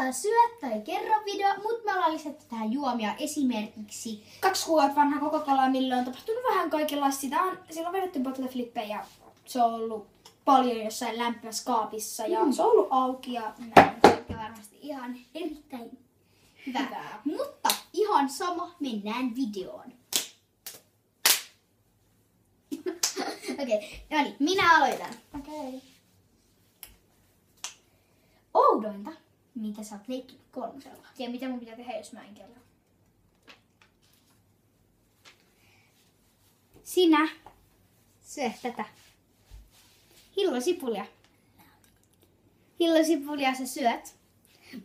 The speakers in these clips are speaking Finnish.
laittaa syö tai kerro video, mutta me ollaan lisätty tähän juomia esimerkiksi 2 kuukautta vanha Coca-Cola, millä on tapahtunut vähän kaikenlaista. Sillä on vedetty bottleflippejä ja se on ollut paljon jossain lämpimässä kaapissa ja se on ollut auki ja näin. ja varmasti ihan erittäin hyvää. Mutta ihan sama, mennään videoon. Okei, no niin, minä aloitan. Okei. Oudointa, mitä sä oot leikkinyt 3. Ja mitä mun pitää tehdä, jos mä en kerro? Sinä syö tätä hillosipulia. Hillosipulia sä syöt.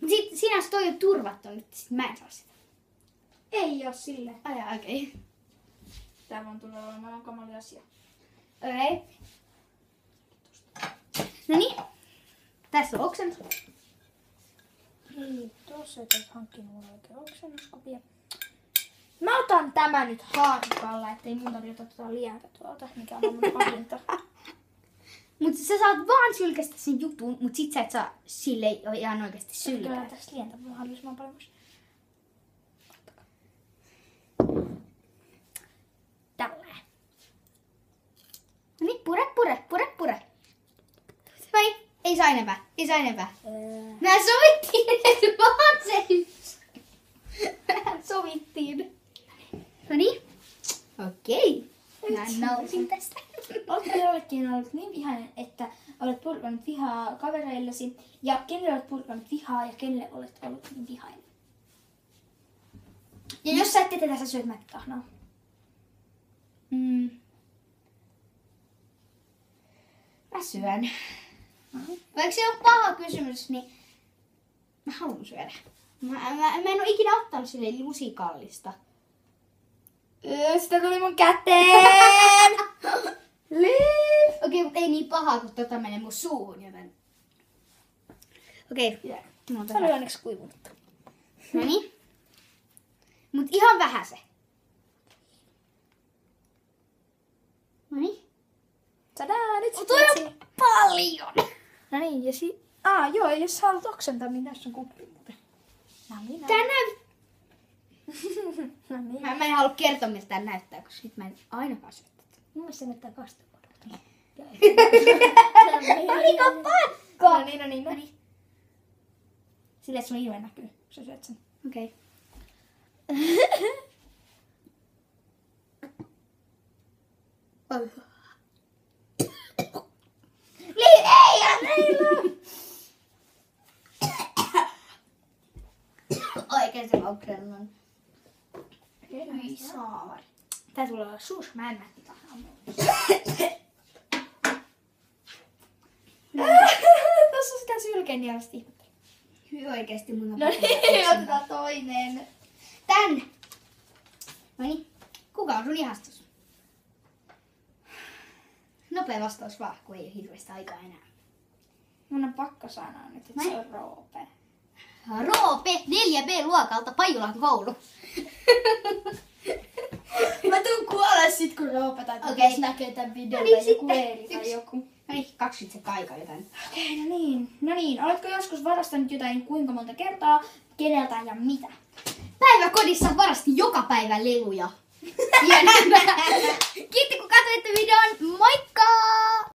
Mut sit sinä toi on turvattu nyt, sit mä en saa sitä. Ei oo silleen. Ai okei. Tää vaan tulee olemaan kamali asia. Okei. Noniin. Tässä on oksennus. Kiitos, että olet hankkinut mulle oikein oksennuskopia. Mä otan tämän nyt haarukalla, ettei mun tarvitse ottaa lientä tuolta, mikä on mun pahinta. Mut sä saat vaan sylkästä sen jutun, mut sit sä et saa sille ihan oikeesti sylkää. Kyllä tästä lientä mahdollisimman paljon. Tälleen. Noniin, pure. Vai, ei saa enempää. Mä sovittiin, että vaan se. Sovittiin. Noniin. Okei. Mä nautin tästä. Oletko jollekin ollut niin vihainen, että olet purkanut vihaa kavereillesi ja kenelle olet purkanut vihaa ja kenelle olet ollut niin vihainen? Ja jos sä et tee tätä, sä syöt mättökahnaa. Mä syön. Vaikka se on paha kysymys, niin mä haluan syödä. Mä en oo ikinä ottanut sille lusikallista. Sitä tuli mun käteen! Okei, mutta ei niin pahaa, kun tota menee mun suuhun, joten... Okei. Se oli onneksi kuivunut. Noniin. Mut ihan vähän se. Noniin. Tadaa, nyt Toi on paljon! No niin, ja joo, jos sä haluat oksentaa, niin tässä on kuppi muuten. Tää No niin. Mä en halua kertoa, miltä tää näyttää, koska sit mä en ainakaan syö tätä. Mun mielestä se näyttää kastepadolta. Aika pakko! No niin. Silleen, että sun ilme näkyy, kun sä syöt sen. Okei. Oikein se oksennon. Hyi saavari. Tää tulee olla suus, mä en nähti tahan. Tuossa on sitä sylkeen nielasti. Hyi oikeesti mun on No niin, otetaan toinen. Tän! Noniin. Kuka on sun ihastus? Nopea vastaus vaan, kun ei ole hirveästi aikaa enää. Mun on pakko sanoa nyt, että se on Roope. Roope, 4B-luokalta, Pajulan koulu. Mä tuun kuolee sit kun Roope tai jos näkee tän videon tai joku Eeli tai joku. Noniin, 20 se aika jotain. Okei, no niin. Oletko joskus varastanut jotain kuinka monta kertaa, keneltä ja mitä? Päiväkodissa varasti joka päivä leluja. Kiitos kun katsoitte videon. Moikka!